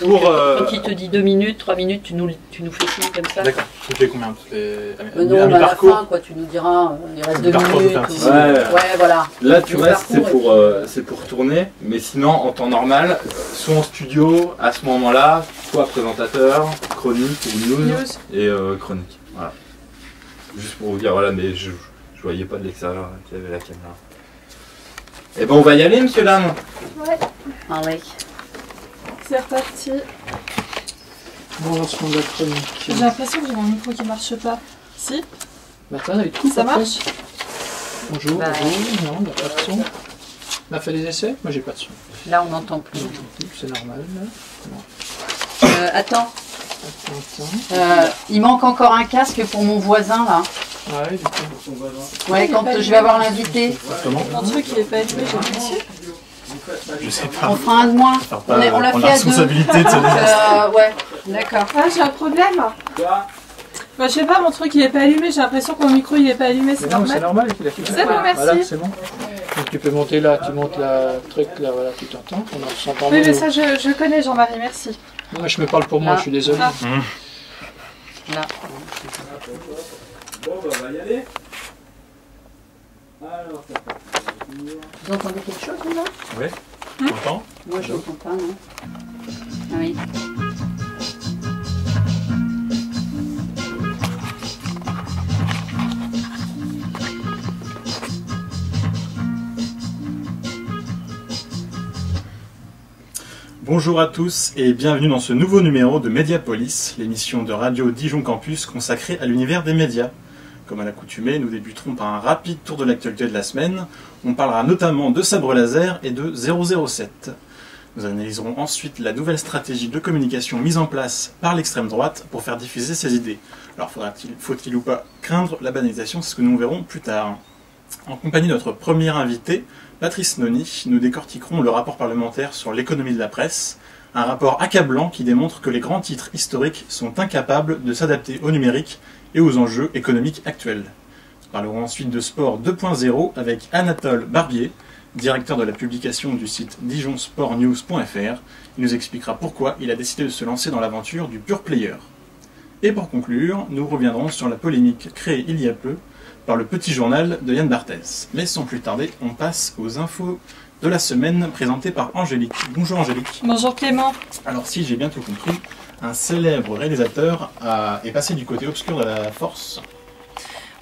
pour... Quand il te dit 2 minutes, 3 minutes, tu nous fais signe comme ça. D'accord. Toutes les combien? Non, mais à la fin, quoi, tu nous diras, il reste 2 minutes. Ouais, voilà. Là, tu restes, c'est pour tourner, mais sinon, en temps normal, soit en studio, à ce moment-là, soit présentateur, chronique ou news. Et chronique. Voilà. Juste pour vous dire, voilà, mais je voyais pas de l'extérieur qu'il y avait la caméra. Et ben, on va y aller, monsieur Lam. Ouais. Ah ouais. C'est reparti. Bon, lancement de la chronique. J'ai l'impression que j'ai mon micro qui marche pas. Si? Martin, avec tout. Ça marche? Bonjour, bonjour. Non, on n'a pas de son. On a fait des essais? Moi, j'ai pas de son. Là, on n'entend plus. C'est normal, Attends. là. Attends. Il manque encore un casque pour mon voisin, là. Ouais, du coup, pour ton voisin. Ouais, quand je vais avoir l'invité. Mon truc, il est pas allumé, j'ai dessus. Je sais pas. On fera un de moins. On l'a fait à deux. Responsabilité de ce ouais, d'accord. Ah, j'ai un problème. Quoi? Bah, je sais pas, mon truc il est pas allumé, j'ai l'impression que mon micro il est pas allumé, c'est normal. C'est normal qu'il a fait ça. C'est bon, merci. Voilà, c'est bon. Donc tu peux monter là, tu montes le truc là, voilà, tu t'entends. On s'entend Oui, bien. mais ça je connais Jean-Marie, merci. Moi je me parle pour moi, je suis désolé. Ah. Là. Bon, bah, on va y aller. Alors, ça part. Vous entendez quelque chose, là? Oui. Tu entends? Moi, je n'entends pas, non. Ah oui. Bonjour à tous et bienvenue dans ce nouveau numéro de Mediapolis, l'émission de Radio Dijon Campus consacrée à l'univers des médias. Comme à l'accoutumée, nous débuterons par un rapide tour de l'actualité de la semaine. On parlera notamment de Sabre Laser et de 007. Nous analyserons ensuite la nouvelle stratégie de communication mise en place par l'extrême droite pour faire diffuser ses idées. Alors faut-il ou pas craindre la banalisation, c'est ce que nous verrons plus tard. En compagnie de notre premier invité, Patrice Noni, nous décortiquerons le rapport parlementaire sur l'économie de la presse, un rapport accablant qui démontre que les grands titres historiques sont incapables de s'adapter au numérique et aux enjeux économiques actuels. Nous parlerons ensuite de sport 2.0 avec Anatole Barbier, directeur de la publication du site dijonsportnews.fr. Il nous expliquera pourquoi il a décidé de se lancer dans l'aventure du pure player. Et pour conclure, nous reviendrons sur la polémique créée il y a peu par le petit journal de Yann Barthès. Mais sans plus tarder, on passe aux infos de la semaine présentées par Angélique. Bonjour Angélique. Bonjour Clément. Alors si j'ai bien tout compris, un célèbre réalisateur est passé du côté obscur de la force.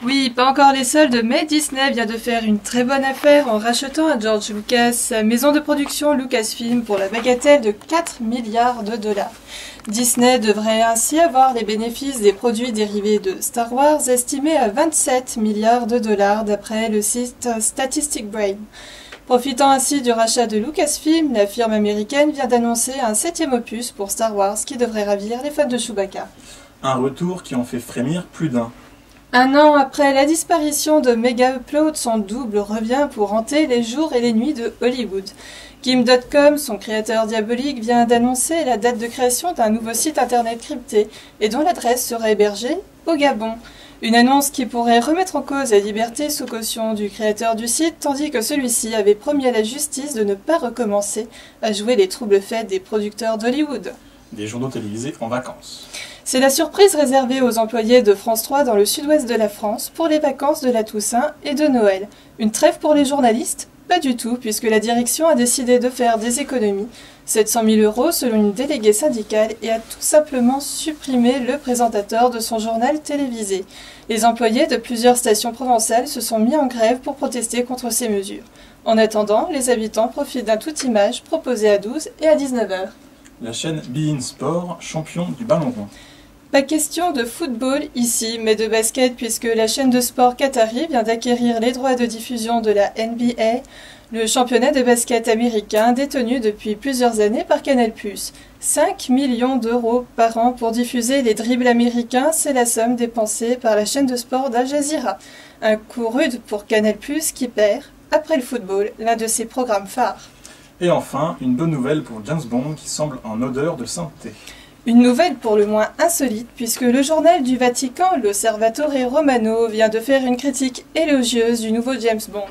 Oui, pas encore les soldes, mais Disney vient de faire une très bonne affaire en rachetant à George Lucas sa maison de production Lucasfilm pour la bagatelle de 4 milliards de dollars. Disney devrait ainsi avoir les bénéfices des produits dérivés de Star Wars estimés à 27 milliards de dollars d'après le site Statistic Brain. Profitant ainsi du rachat de Lucasfilm, la firme américaine vient d'annoncer un 7e opus pour Star Wars qui devrait ravir les fans de Chewbacca. Un retour qui en fait frémir plus d'un. Un an après la disparition de Mega Upload, son double revient pour hanter les jours et les nuits de Hollywood. Kim.com, son créateur diabolique, vient d'annoncer la date de création d'un nouveau site internet crypté et dont l'adresse sera hébergée au Gabon. Une annonce qui pourrait remettre en cause la liberté sous caution du créateur du site, tandis que celui-ci avait promis à la justice de ne pas recommencer à jouer les troubles faits des producteurs d'Hollywood. Des journaux télévisés en vacances. C'est la surprise réservée aux employés de France 3 dans le sud-ouest de la France pour les vacances de la Toussaint et de Noël. Une trêve pour les journalistes? Pas du tout, puisque la direction a décidé de faire des économies. 700 000 € selon une déléguée syndicale et a tout simplement supprimé le présentateur de son journal télévisé. Les employés de plusieurs stations provençales se sont mis en grève pour protester contre ces mesures. En attendant, les habitants profitent d'un tout image proposé à 12 et à 19 h. La chaîne beIN Sport, champion du ballon rond. Pas question de football ici, mais de basket puisque la chaîne de sport Qatari vient d'acquérir les droits de diffusion de la NBA, le championnat de basket américain détenu depuis plusieurs années par Canal+. 5 millions d'euros par an pour diffuser les dribbles américains, c'est la somme dépensée par la chaîne de sport d'Al Jazeera. Un coup rude pour Canal+, qui perd, après le football, l'un de ses programmes phares. Et enfin, une bonne nouvelle pour James Bond qui semble en odeur de sainteté. Une nouvelle pour le moins insolite, puisque le journal du Vatican, l'Osservatore Romano, vient de faire une critique élogieuse du nouveau James Bond.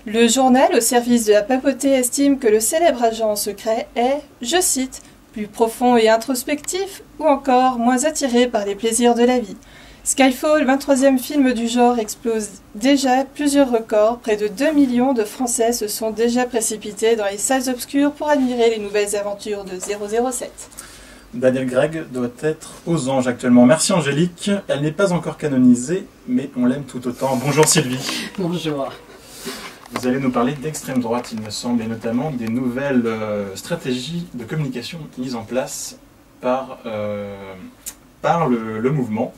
Le journal, au service de la papauté, estime que le célèbre agent secret est, je cite, « plus profond et introspectif, ou encore moins attiré par les plaisirs de la vie. Skyfall, 23e film du genre, explose déjà plusieurs records. Près de 2 millions de Français se sont déjà précipités dans les salles obscures pour admirer les nouvelles aventures de 007. Daniel Craig doit être aux anges actuellement. Merci Angélique. Elle n'est pas encore canonisée, mais on l'aime tout autant. Bonjour Sylvie. Bonjour. Vous allez nous parler d'extrême droite, il me semble, et notamment des nouvelles stratégies de communication mises en place par le mouvement.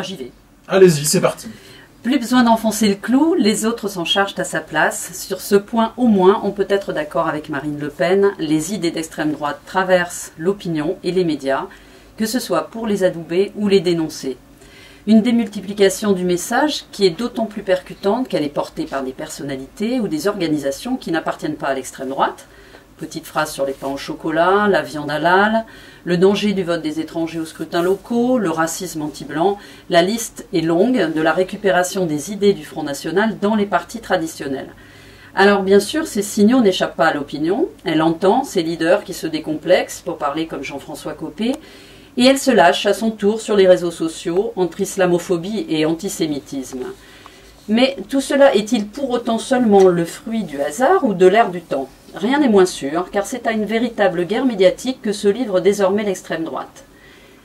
J'y vais. Allez-y, c'est parti. Plus besoin d'enfoncer le clou, les autres s'en chargent à sa place. Sur ce point au moins, on peut être d'accord avec Marine Le Pen, les idées d'extrême droite traversent l'opinion et les médias, que ce soit pour les adouber ou les dénoncer. Une démultiplication du message qui est d'autant plus percutante qu'elle est portée par des personnalités ou des organisations qui n'appartiennent pas à l'extrême droite. Petite phrase sur les pains au chocolat, la viande halal, le danger du vote des étrangers aux scrutins locaux, le racisme anti-blanc. La liste est longue de la récupération des idées du Front National dans les partis traditionnels. Alors bien sûr, ces signaux n'échappent pas à l'opinion. Elle entend ces leaders qui se décomplexent, pour parler comme Jean-François Copé, et elle se lâche à son tour sur les réseaux sociaux entre islamophobie et antisémitisme. Mais tout cela est-il pour autant seulement le fruit du hasard ou de l'air du temps ? Rien n'est moins sûr, car c'est à une véritable guerre médiatique que se livre désormais l'extrême droite.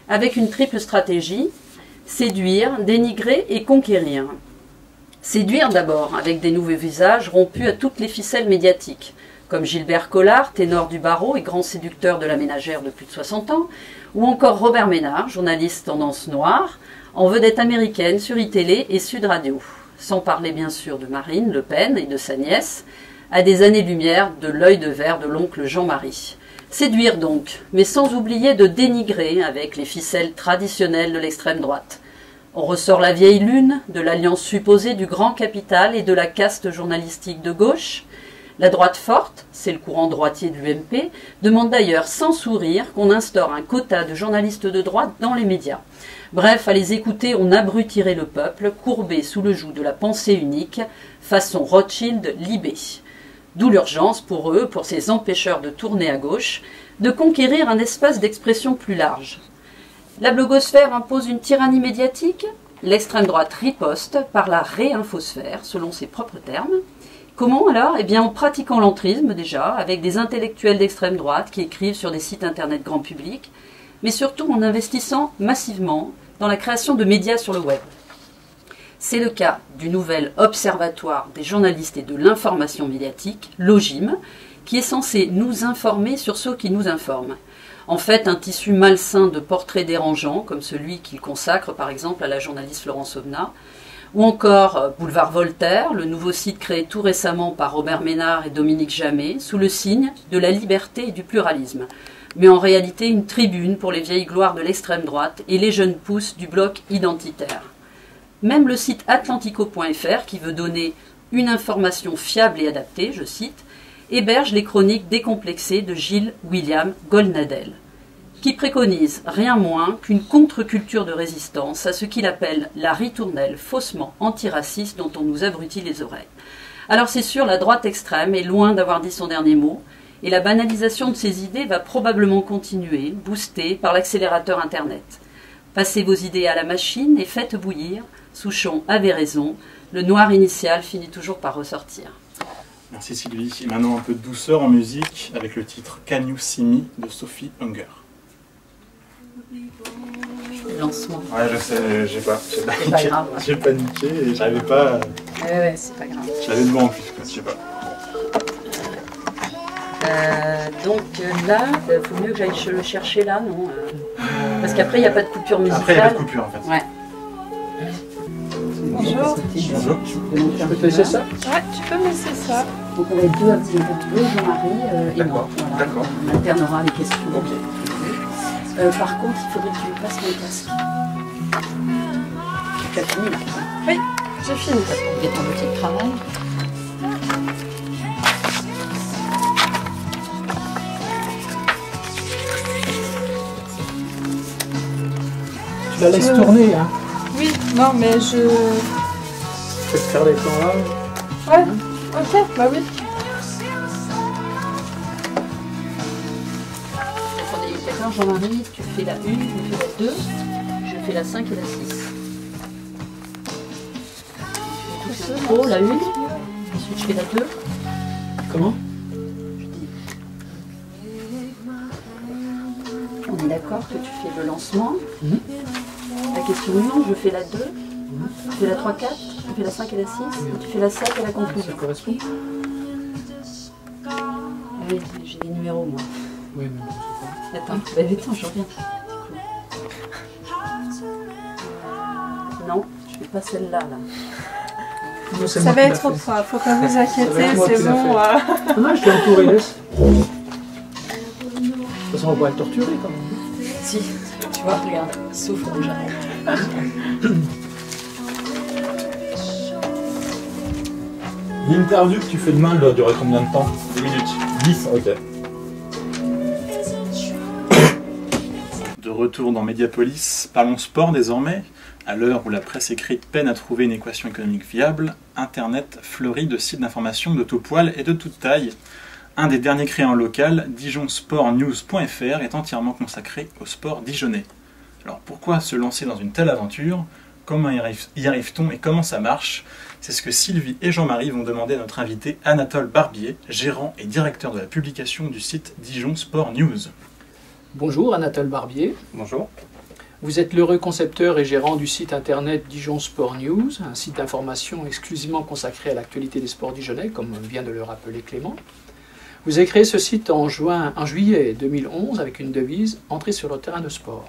Avec une triple stratégie, séduire, dénigrer et conquérir. Séduire d'abord, avec des nouveaux visages rompus à toutes les ficelles médiatiques, comme Gilbert Collard, ténor du barreau et grand séducteur de la ménagère de plus de 60 ans, ou encore Robert Ménard, journaliste tendance noire, en vedette américaine sur iTélé et Sud Radio. Sans parler bien sûr de Marine Le Pen et de sa nièce, à des années-lumière de l'œil de verre de l'oncle Jean-Marie. Séduire donc, mais sans oublier de dénigrer avec les ficelles traditionnelles de l'extrême droite. On ressort la vieille lune de l'alliance supposée du grand capital et de la caste journalistique de gauche. La droite forte, c'est le courant droitier de l'UMP, demande d'ailleurs sans sourire qu'on instaure un quota de journalistes de droite dans les médias. Bref, à les écouter, on abrutirait le peuple, courbé sous le joug de la pensée unique, façon Rothschild-Libé. D'où l'urgence pour eux, pour ces empêcheurs de tourner à gauche, de conquérir un espace d'expression plus large. La blogosphère impose une tyrannie médiatique, l'extrême droite riposte par la réinfosphère, selon ses propres termes. Comment alors ? Eh bien en pratiquant l'entrisme déjà, avec des intellectuels d'extrême droite qui écrivent sur des sites internet grand public, mais surtout en investissant massivement dans la création de médias sur le web. C'est le cas du nouvel Observatoire des journalistes et de l'information médiatique, l'OJIM, qui est censé nous informer sur ceux qui nous informent. En fait, un tissu malsain de portraits dérangeants, comme celui qu'il consacre par exemple à la journaliste Florence Aubenas, ou encore Boulevard Voltaire, le nouveau site créé tout récemment par Robert Ménard et Dominique Jamais, sous le signe de la liberté et du pluralisme. Mais en réalité une tribune pour les vieilles gloires de l'extrême droite et les jeunes pousses du bloc identitaire. Même le site atlantico.fr, qui veut donner une information fiable et adaptée, je cite, héberge les chroniques décomplexées de Gilles William Goldnadel, qui préconise rien moins qu'une contre-culture de résistance à ce qu'il appelle la ritournelle faussement antiraciste dont on nous abrutit les oreilles. Alors c'est sûr, la droite extrême est loin d'avoir dit son dernier mot, et la banalisation de ses idées va probablement continuer, boostée par l'accélérateur Internet. Passez vos idées à la machine et faites bouillir. Souchon avait raison, le noir initial finit toujours par ressortir. Merci Sylvie. Et maintenant un peu de douceur en musique avec le titre Can You See Me de Sophie Hunger. Lancement. Ouais, je sais, j'ai paniqué. Pas grave. J'ai paniqué et j'arrivais pas. Ouais, c'est pas grave. Je l'avais devant en plus, je sais pas. Donc là, il faut mieux que j'aille le chercher là, non parce qu'après, il n'y a pas de coupure musicale. Après, il n'y a pas de coupure en fait. Ouais. Bonjour. Bonjour. Je peux te laisser ça ? Ouais, tu peux me laisser ça. Donc on va être deux à vous interviewer, Jean-Marie et moi. Voilà. D'accord. On alternera les questions. Ok. Par contre, il faudrait que tu me passes mon casque. Tu as fini là ? Oui, j'ai fini. Et ton outil de travail ? Tu la laisses tourner, hein ? Oui, non, mais je... Tu peux te faire les plans là ? Ouais, ok, bah oui. Alors Jean-Marie, tu fais la 1, tu fais la 2, je fais la 5 et la 6. Oh, la 1, ensuite je fais la 2. Comment? On est d'accord que tu fais le lancement. La question 1, je fais la 2, tu fais la 3, 4, tu fais la 5 et la 6, et tu fais la 7 et la conclusion. Ça correspond? Oui, j'ai les numéros moi. Oui, mais bon, c'est pas. Attends, je reviens. Non, je fais pas celle-là. Là. Non, c'est Ça moi va qui être l'a trop fait. froid, faut pas vous Ça va inquiéter, être moi c'est qui l'a bon. fait. Non, je t'ai entouré, laisse. De toute façon, on va pas le torturer quand même. Si, tu vois, regarde, il souffre déjà. L'interview que tu fais demain, elle doit durer combien de temps? 10 minutes. 10, ok. De retour dans Mediapolis, parlons sport désormais. À l'heure où la presse écrite peine à trouver une équation économique viable, Internet fleurit de sites d'information de tout poil et de toute taille. Un des derniers créés en local, dijonsportnews.fr, est entièrement consacré au sport dijonnais. Alors pourquoi se lancer dans une telle aventure? Comment y arrive-t-on et comment ça marche? C'est ce que Sylvie et Jean-Marie vont demander à notre invité Anatole Barbier, gérant et directeur de la publication du site Dijon Sport News. Bonjour, Anatole Barbier. Bonjour. Vous êtes l'heureux concepteur et gérant du site internet Dijon Sport News, un site d'information exclusivement consacré à l'actualité des sports dijonnais, comme vient de le rappeler Clément. Vous avez créé ce site en juillet 2011 avec une devise « Entrez sur le terrain de sport ».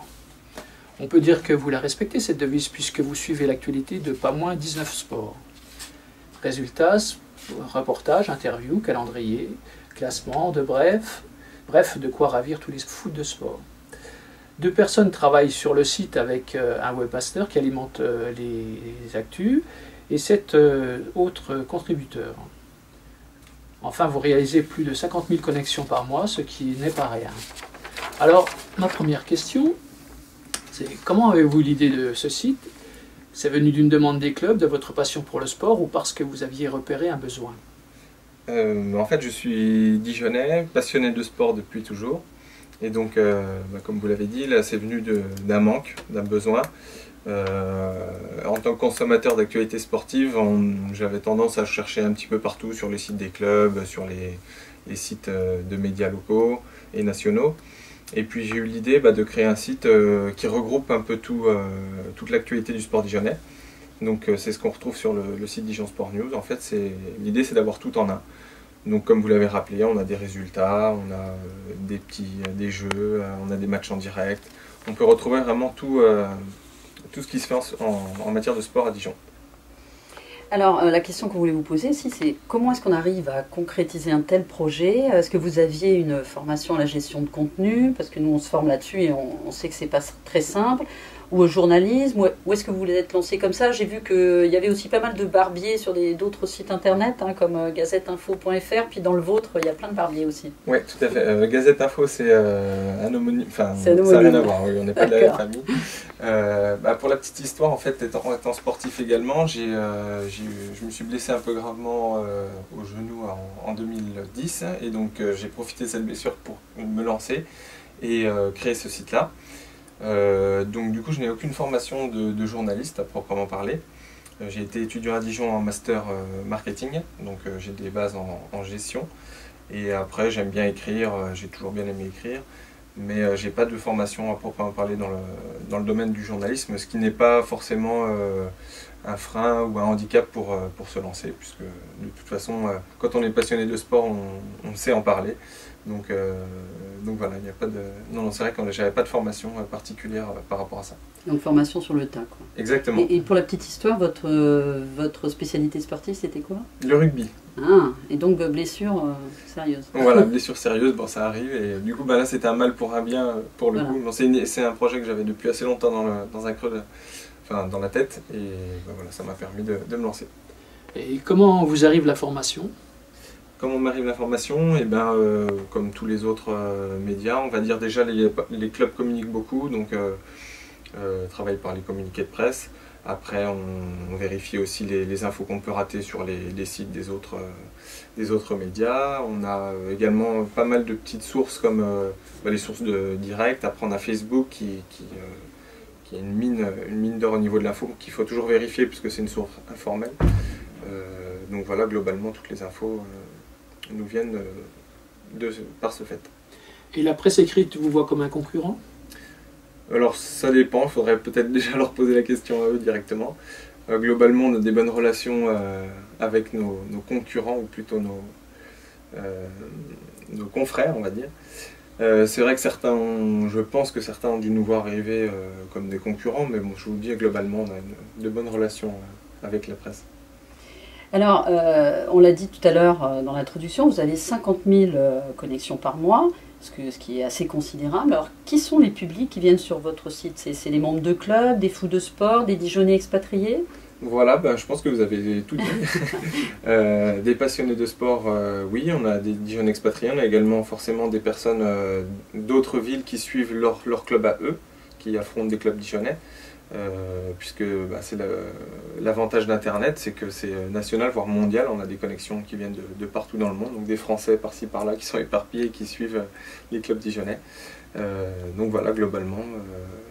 On peut dire que vous la respectez cette devise puisque vous suivez l'actualité de pas moins 19 sports. Résultats, reportages, interviews, calendrier, classement, bref, de quoi ravir tous les fous de sport. 2 personnes travaillent sur le site avec un webmaster qui alimente les actus et 7 autres contributeurs. Enfin, vous réalisez plus de 50 000 connexions par mois, ce qui n'est pas rien. Alors, ma première question, c'est comment avez-vous l'idée de ce site? C'est venu d'une demande des clubs, de votre passion pour le sport ou parce que vous aviez repéré un besoin? En fait, je suis Dijonnais, passionné de sport depuis toujours. Et donc, comme vous l'avez dit, là, c'est venu d'un manque, d'un besoin. En tant que consommateur d'actualités sportives, j'avais tendance à chercher un petit peu partout sur les sites des clubs, sur les sites de médias locaux et nationaux. Et puis j'ai eu l'idée de créer un site qui regroupe un peu toute l'actualité du sport dijonnais. Donc c'est ce qu'on retrouve sur le site Dijon Sport News. En fait, l'idée c'est d'avoir tout en un. Donc comme vous l'avez rappelé, on a des résultats, on a des jeux, on a des matchs en direct. On peut retrouver vraiment tout ce qui se fait en matière de sport à Dijon. Alors, la question qu'on voulait vous poser ici, c'est comment est-ce qu'on arrive à concrétiser un tel projet? Est-ce que vous aviez une formation à la gestion de contenu? Parce que nous, on se forme là-dessus et on sait que c'est pas très simple. Ou au journalisme? Ou est-ce que vous voulez être lancé comme ça? J'ai vu qu'il y avait aussi pas mal de barbiers sur d'autres sites internet, comme gazetteinfo.fr, puis dans le vôtre, il y a plein de barbiers aussi. Oui, tout à fait. Gazette Info, c'est un homonyme, enfin, ça n'a rien à voir, oui, on n'est pas de la même famille. Pour la petite histoire, en fait, étant sportif également, je me suis blessé un peu gravement au genou en 2010, et donc j'ai profité de cette blessure pour me lancer et créer ce site-là. Donc du coup je n'ai aucune formation de journaliste à proprement parler. J'ai été étudiant à Dijon en master marketing, donc j'ai des bases en gestion. Et après j'aime bien écrire, j'ai toujours bien aimé écrire, mais j'ai pas de formation à proprement parler dans le domaine du journalisme, ce qui n'est pas forcément un frein ou un handicap pour se lancer, puisque de toute façon quand on est passionné de sport on sait en parler. Donc voilà, il n'y a pas de... Non, c'est vrai que j'avais pas de formation particulière par rapport à ça. Donc formation sur le tas, quoi. Exactement. Et pour la petite histoire, votre spécialité sportive, c'était quoi? Le rugby. Ah, et donc blessure sérieuse. Voilà, blessure sérieuse, bon ça arrive, et du coup là c'était un mal pour un bien pour le coup. Bon, c'est un projet que j'avais depuis assez longtemps dans un creux, dans la tête, et voilà, ça m'a permis de me lancer. Et comment vous arrive la formation? Comment m'arrive l'information? Eh ben, comme tous les autres médias, on va dire déjà les clubs communiquent beaucoup, donc travaillent par les communiqués de presse. Après, on vérifie aussi les infos qu'on peut rater sur les sites des autres médias. On a également pas mal de petites sources comme les sources directes. Après, on a Facebook qui est une mine d'or au niveau de l'info qu'il faut toujours vérifier puisque c'est une source informelle. Donc voilà, globalement, toutes les infos nous viennent par ce fait. Et la presse écrite vous voit comme un concurrent? Alors ça dépend, il faudrait peut-être déjà leur poser la question à eux directement. Globalement, on a des bonnes relations avec nos concurrents, ou plutôt nos confrères, on va dire. C'est vrai que je pense que certains ont dû nous voir arriver comme des concurrents, mais bon, je vous dis, globalement, on a de bonnes relations avec la presse. Alors, on l'a dit tout à l'heure dans l'introduction, vous avez 50 000 connexions par mois, ce qui est assez considérable. Alors, qui sont les publics qui viennent sur votre site? C'est les membres de clubs, des fous de sport, des Dijonnais expatriés? Voilà, je pense que vous avez tout dit. Des passionnés de sport, oui, on a des Dijonnais expatriés, on a également forcément des personnes d'autres villes qui suivent leur club à eux, qui affrontent des clubs dijonnais. Puisque c'est l'avantage d'Internet, c'est que c'est national, voire mondial. On a des connexions qui viennent de partout dans le monde, donc des Français par-ci par-là qui sont éparpillés et qui suivent les clubs dijonnais. Donc voilà, globalement,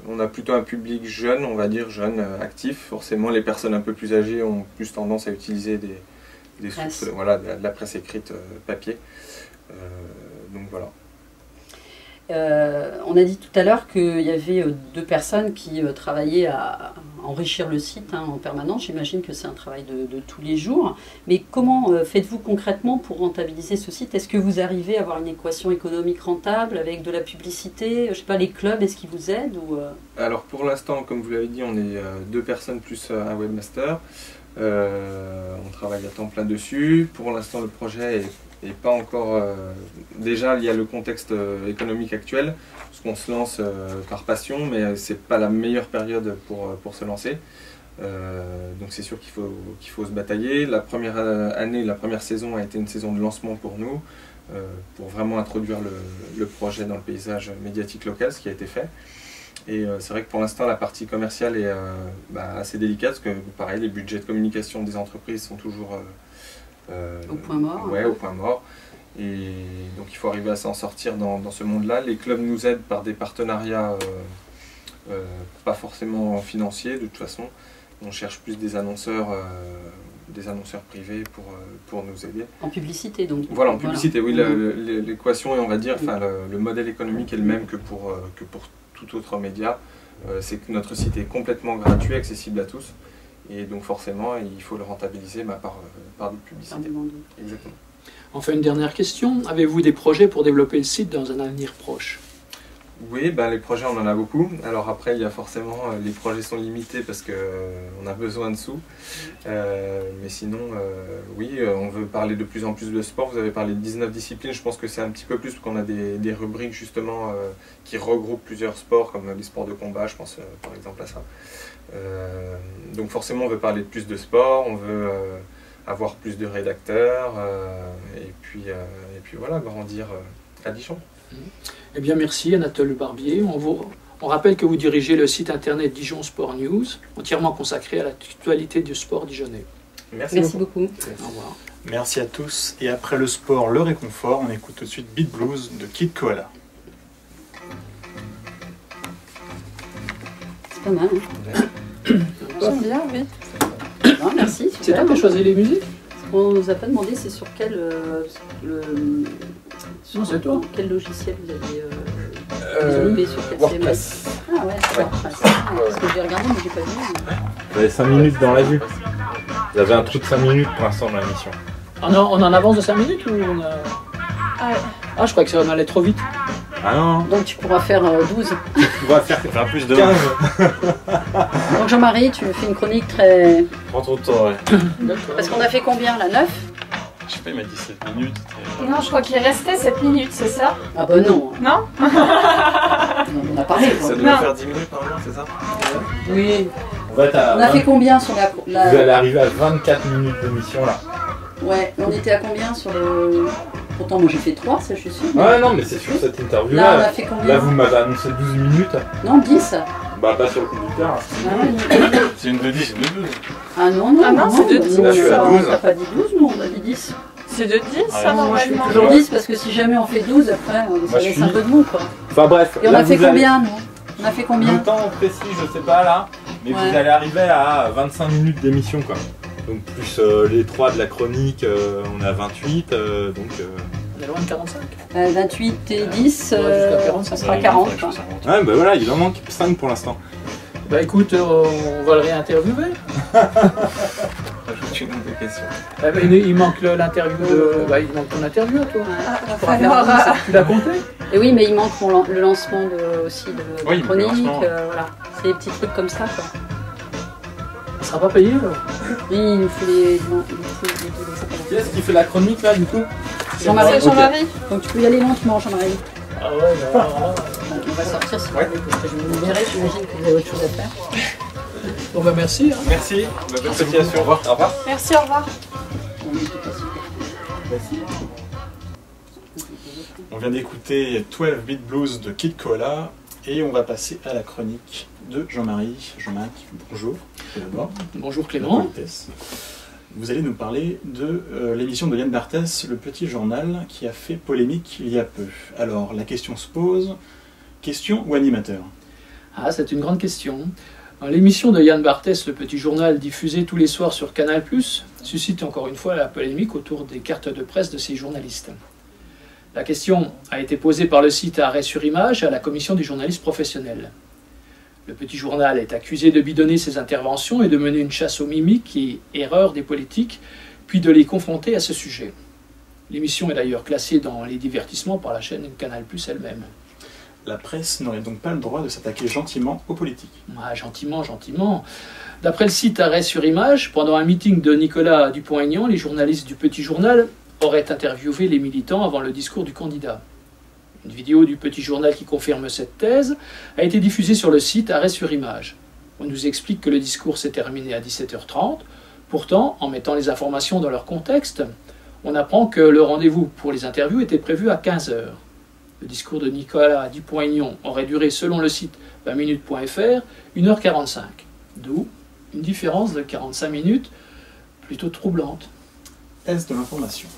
on a plutôt un public jeune, on va dire jeune, actif. Forcément, les personnes un peu plus âgées ont plus tendance à utiliser des sources, voilà, de la presse écrite papier. Donc voilà. On a dit tout à l'heure qu'il y avait 2 personnes qui travaillaient à enrichir le site en permanence. J'imagine que c'est un travail de tous les jours. Mais comment faites-vous concrètement pour rentabiliser ce site? Est-ce que vous arrivez à avoir une équation économique rentable avec de la publicité? Je sais pas, les clubs, est-ce qu'ils vous aident ou... Alors pour l'instant, comme vous l'avez dit, on est 2 personnes plus un webmaster. On travaille à temps plein dessus. Pour l'instant, le projet est pas encore... déjà, il y a le contexte économique actuel, parce qu'on se lance par passion, mais c'est pas la meilleure période pour se lancer. Donc c'est sûr qu'il faut se batailler. La première année, la première saison a été une saison de lancement pour nous, pour vraiment introduire le projet dans le paysage médiatique local, ce qui a été fait. Et c'est vrai que pour l'instant, la partie commerciale est assez délicate, parce que pareil, les budgets de communication des entreprises sont toujours... au point mort. Ouais, au point mort. Et donc il faut arriver à s'en sortir dans ce monde-là. Les clubs nous aident par des partenariats pas forcément financiers de toute façon. On cherche plus des annonceurs privés pour nous aider. En publicité donc. Voilà, en publicité, oui. L'équation est, on va dire, le modèle économique est le même que pour tout autre média. C'est que notre site est complètement gratuit, accessible à tous. Et donc forcément, il faut le rentabiliser par des publicités. Exactement. Enfin, une dernière question. Avez-vous des projets pour développer le site dans un avenir proche? Oui, les projets, on en a beaucoup. Alors après, il y a forcément, les projets sont limités parce qu'on a besoin de sous. Mais sinon, oui, on veut parler de plus en plus de sport. Vous avez parlé de 19 disciplines. Je pense que c'est un petit peu plus parce qu'on a des rubriques justement qui regroupent plusieurs sports, comme les sports de combat, je pense par exemple à ça. Donc forcément, on veut parler de plus de sport, on veut avoir plus de rédacteurs, et puis voilà, grandir à Dijon. Eh bien, merci Anatole Barbier. On rappelle que vous dirigez le site internet Dijon Sport News, entièrement consacré à l'actualité du sport dijonnais. Merci beaucoup. Au revoir. Merci à tous. Et après le sport, le réconfort, on écoute tout de suite Beat Blues de Kid Koala. C'est pas mal. J'aime bien, oui. Non, merci. C'est toi qui as choisi les musiques? On nous a pas demandé c'est sur quel c'est toi. Quel logiciel vous avez développé, sur quel WordPress. Ah ouais, c'est WordPress. Parce que j'ai regardé mais j'ai pas vu. Vous avez 5 minutes dans la vue. Vous avez un truc de 5 minutes pour l'instant dans l'émission. On en avance de 5 minutes ou on a... Ah, je crois que ça en allait trop vite. Ah non. Donc tu pourras faire 12. Tu pourras faire plus de 15. Donc Jean-Marie, tu fais une chronique très... Prends ton temps, ouais. Parce qu'on a fait combien là, 9? Je sais pas, il m'a dit 7 minutes. Non, je crois qu'il restait 7 minutes, c'est ça? Ah bah non. Non? On a parlé. Ça devait faire 10 minutes normalement, c'est ça? Oui. On a fait combien sur la... Vous allez arriver à 24 minutes d'émission là. Ouais, on était à combien sur le... Pourtant moi j'ai fait 3, ça je suis sûr. Ouais, non, mais c'est sûr, cette interview là on a fait combien? Là vous m'avez annoncé 12 minutes. Non, 10. Bah pas sur le conducteur. C'est une de 10, c'est une de 12. Ah non, non, non, c'est de 10. Là, je suis à 12. T'as pas dit 12, non, on a dit 10. C'est de 10, ça, Moi, je suis normalement. toujours 10 parce que si jamais on fait 12, après, ça laisse un peu de mou, quoi. Enfin bref. Et on là, a fait vous allez- combien, nous? On a fait combien? Le temps précis, je sais pas là, mais Ouais. vous allez arriver à 25 minutes d'émission quoi. Donc plus les 3 de la chronique, on est à 28, donc... On est loin de 45. 28 et 10, jusqu'à 40, ça sera 40. Quoi. Ouais bah voilà, il en manque 5 pour l'instant. Bah écoute, on va le réinterviewer. Ajoute une ou deux questions. Eh ben, il manque l'interview de. Bah, il manque ton interview à toi. Ouais. Tu pourras faire ça. Tu l'as compté? Et oui, mais il manque le lancement aussi de Oui, le chronique, lancement. voilà. C'est des petits trucs comme ça, quoi. Ça sera pas payé alors? Oui, il nous faut les... Non, il nous faut les... Qui est-ce qui fait la chronique là du coup? Jean-Marie. C'est Jean-Marie. Donc tu peux y aller lentement, Jean-Marie. Ah ouais, bah, Donc, on va sortir si vous voulez, parce que je vais vous libérer, j'imagine que vous avez autre chose à faire. bon bah merci. Hein. Merci, bonne continuation, au revoir. Au revoir. Merci, au revoir. On vient d'écouter 12 Beat Blues de Kid Koala et on va passer à la chronique de Jean-Marie. Jean-Marc, bonjour. Tout d'abord. Bonjour La Clément. politesse. Vous allez nous parler de l'émission de Yann Barthès, Le Petit Journal, qui a fait polémique il y a peu. Alors, la question se pose, question ou animateur? Ah, c'est une grande question. L'émission de Yann Barthès, Le Petit Journal, diffusée tous les soirs sur Canal+, suscite encore une fois la polémique autour des cartes de presse de ces journalistes. La question a été posée par le site Arrêt sur Image à la commission des journalistes professionnels. Le Petit Journal est accusé de bidonner ses interventions et de mener une chasse aux mimiques et erreurs des politiques, puis de les confronter à ce sujet. L'émission est d'ailleurs classée dans les divertissements par la chaîne Canal+ elle-même. La presse n'aurait donc pas le droit de s'attaquer gentiment aux politiques. Ah, gentiment, gentiment. D'après le site Arrêt sur Image, pendant un meeting de Nicolas Dupont-Aignan, les journalistes du Petit Journal auraient interviewé les militants avant le discours du candidat. Une vidéo du Petit Journal qui confirme cette thèse a été diffusée sur le site Arrêt sur Image. On nous explique que le discours s'est terminé à 17h30. Pourtant, en mettant les informations dans leur contexte, on apprend que le rendez-vous pour les interviews était prévu à 15h. Le discours de Nicolas Dupont-Aignan aurait duré, selon le site 20minutes.fr, 1h45. D'où une différence de 45 minutes plutôt troublante. Est-ce de l'information?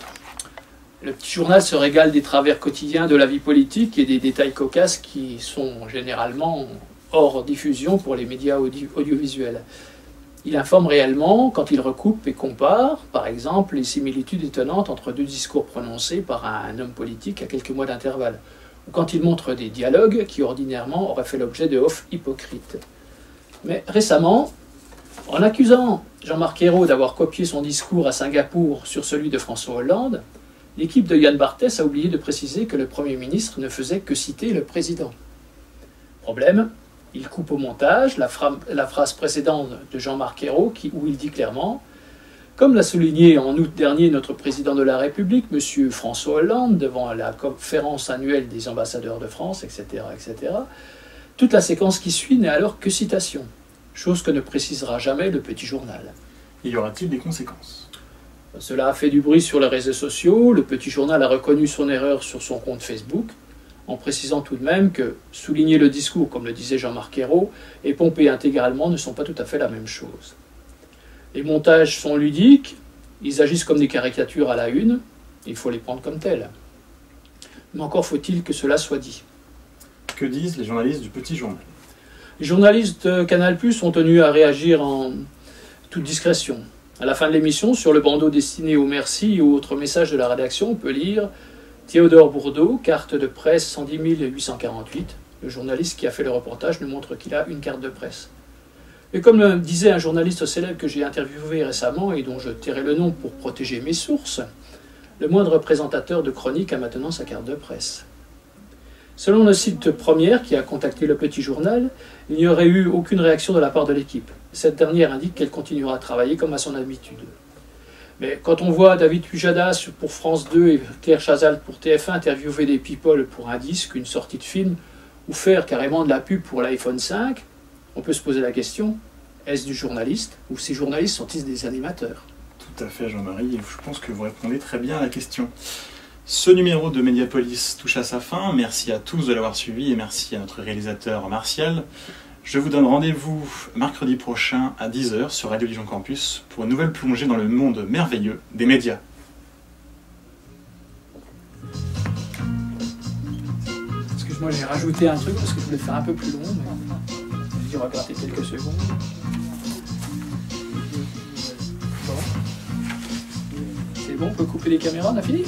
Le Petit Journal se régale des travers quotidiens de la vie politique et des détails cocasses qui sont généralement hors diffusion pour les médias audiovisuels. Il informe réellement quand il recoupe et compare, par exemple, les similitudes étonnantes entre deux discours prononcés par un homme politique à quelques mois d'intervalle, ou quand il montre des dialogues qui ordinairement auraient fait l'objet de off hypocrites. Mais récemment, en accusant Jean-Marc Ayrault d'avoir copié son discours à Singapour sur celui de François Hollande, l'équipe de Yann Barthès a oublié de préciser que le Premier ministre ne faisait que citer le président. Problème, il coupe au montage la phrase précédente de Jean-Marc Ayrault où il dit clairement « Comme l'a souligné en août dernier notre président de la République, M. François Hollande, devant la conférence annuelle des ambassadeurs de France, etc., etc., toute la séquence qui suit n'est alors que citation, chose que ne précisera jamais le Petit Journal. » Y aura-t-il des conséquences? Cela a fait du bruit sur les réseaux sociaux. Le Petit Journal a reconnu son erreur sur son compte Facebook, en précisant tout de même que souligner le discours, comme le disait Jean-Marc Ayrault, et pomper intégralement ne sont pas tout à fait la même chose. Les montages sont ludiques, ils agissent comme des caricatures à la une, il faut les prendre comme tels. Mais encore faut-il que cela soit dit. Que disent les journalistes du Petit Journal? Les journalistes de Canal+ ont tenu à réagir en toute discrétion. À la fin de l'émission, sur le bandeau destiné aux merci et aux autres messages de la rédaction, on peut lire Théodore Bourdeau, carte de presse 110 848. Le journaliste qui a fait le reportage nous montre qu'il a une carte de presse. Et comme le disait un journaliste célèbre que j'ai interviewé récemment et dont je tairai le nom pour protéger mes sources, le moindre présentateur de chronique a maintenant sa carte de presse. Selon le site Première qui a contacté le Petit Journal, il n'y aurait eu aucune réaction de la part de l'équipe. Cette dernière indique qu'elle continuera à travailler comme à son habitude. Mais quand on voit David Pujadas pour France 2 et Claire Chazal pour TF1 interviewer des people pour un disque, une sortie de film, ou faire carrément de la pub pour l'iPhone 5, on peut se poser la question, est-ce du journaliste ou ces journalistes sont-ils des animateurs? Tout à fait, Jean-Marie, et je pense que vous répondez très bien à la question. Ce numéro de Mediapolis touche à sa fin. Merci à tous de l'avoir suivi et merci à notre réalisateur Martial. Je vous donne rendez-vous mercredi prochain à 10 h sur Radio Dijon Campus pour une nouvelle plongée dans le monde merveilleux des médias. Excuse-moi, j'ai rajouté un truc parce que je voulais faire un peu plus long, mais j'ai dû regarder quelques secondes. Bon. C'est bon, on peut couper les caméras, on a fini ?